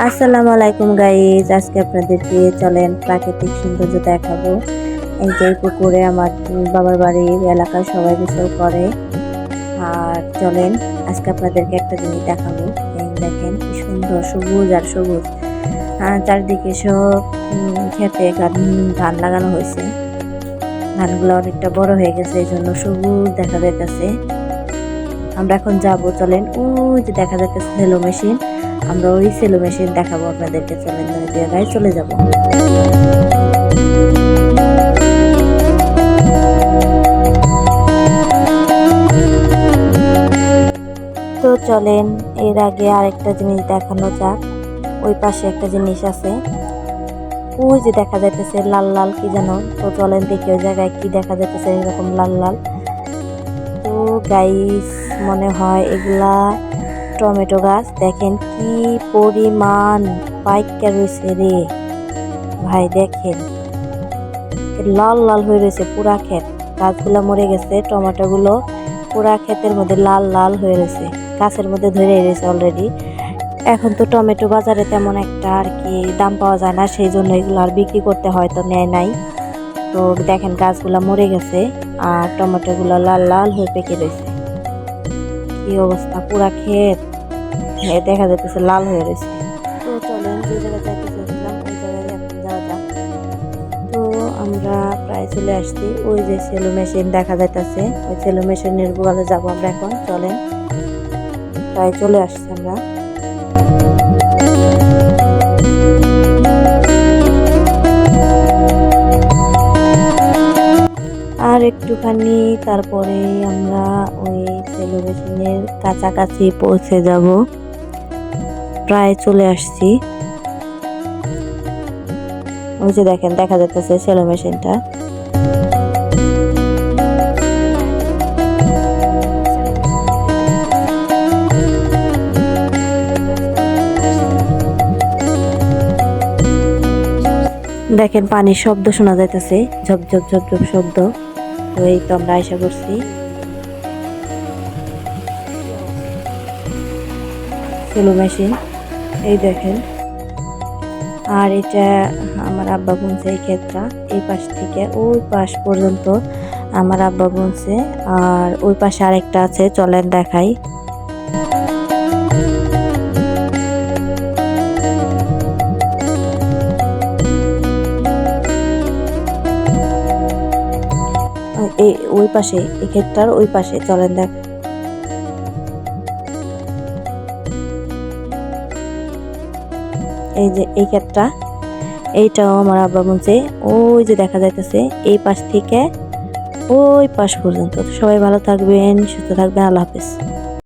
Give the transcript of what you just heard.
আসসালামু আলাইকুম গাইজ, আজকে আপনাদেরকে চলেন প্রাকৃতিক সৌন্দর্য দেখাবো। এই যে পুকুরে আমার বাবার বাড়ির এলাকার সবাই গোসল করে। আর চলেন আজকে আপনাদেরকে একটা জিনিস দেখাবো। এই দেখেন কি সুন্দর সবুজ আর সবুজ, চারিদিকে সব খেতে ধান লাগানো হয়েছে। ধানগুলো অনেকটা বড় হয়ে গেছে, এই জন্য সবুজ দেখা যাইতেছে। আমরা এখন যাবো, চলেন ওই যে দেখা যাইতেছে সেলো মেশিন, আমরা ওই সেলো মেশিন দেখাবো আপনাদেরকে। চলেন ওই জায়গায় চলে যাব। তো চলেন এর আগে আরেকটা জিনিস দেখানো যাক। ওই পাশে একটা জিনিস আছে, ওই যে দেখা যাইতেছে লাল লাল কি যেন। তো চলেন দেখি ওই জায়গায় কি দেখা যাইতেছে এরকম লাল লাল। তো গাইস মনে হয় এগুলা টমেটো গাছ। দেখেন কি পরিমাণ পাইকা রয়েছে রে ভাই, দেখেন লাল লাল হয়ে রয়েছে পুরা ক্ষেত। গাছগুলা মরে গেছে, টমেটো গুলো পুরা ক্ষেতের মধ্যে লাল লাল হয়ে রয়েছে, গাছের মধ্যে ধরে রয়েছে অলরেডি। এখন তো টমেটো বাজারে তেমন একটা আর কি দাম পাওয়া যায় না, সেই জন্য এগুলো আর বিক্রি করতে হয়তো নেয় নাই। তো দেখেন গাছগুলা মরে গেছে আর টমেটো গুলো লাল লাল হয়ে পেকে রয়েছে। কি অবস্থা, পুরা ক্ষেত দেখা যাইতেছে লাল হয়ে রয়েছে। তো চলেন যে জায়গায় যাইতে চেয়েছিলাম ওই জায়গায় এখন যাওয়া যাক। তো আমরা প্রায় চলে আসছি, ওই যে সেলো মেশিন দেখা যাইতেছে, ওই সেলো মেশিনের গোয়ালে যাবো আমরা এখন। চলেন প্রায় চলে আসছি আমরা। আর একটুখানি তারপরে আমরা ওই সেলো মেশিনের কাছাকাছি পৌঁছে যাব, প্রায় চলে আসছি। ওই যে দেখেন দেখা যাচ্ছে সেলো মেশিনটা। দেখেন পানির শব্দ শোনা যাইতেছে, ঝপঝপ ঝপঝপ শব্দ। তো এই তো আমরা আশা করছি সেলো মেশিন, এই দেখেন। আর এটা আমার আব্বা বুনছে, এই ক্ষেতটা এই পাশ থেকে ওই পাশ পর্যন্ত আমার আব্বা বুনছে। আর ওই পাশে আরেকটা আছে, চলেন দেখাই। এই ওই পাশে, এই ক্ষেতটার ওই পাশে, চলেন দেখ। এই যে এই ক্ষেতটা, এইটাও আমার আব্বা বুনছে। ওই যে দেখা যাইতেছে এই পাশ থেকে ওই পাশ পর্যন্ত। সবাই ভালো থাকবেন, সুস্থ থাকবেন, আল্লাহ হাফেজ।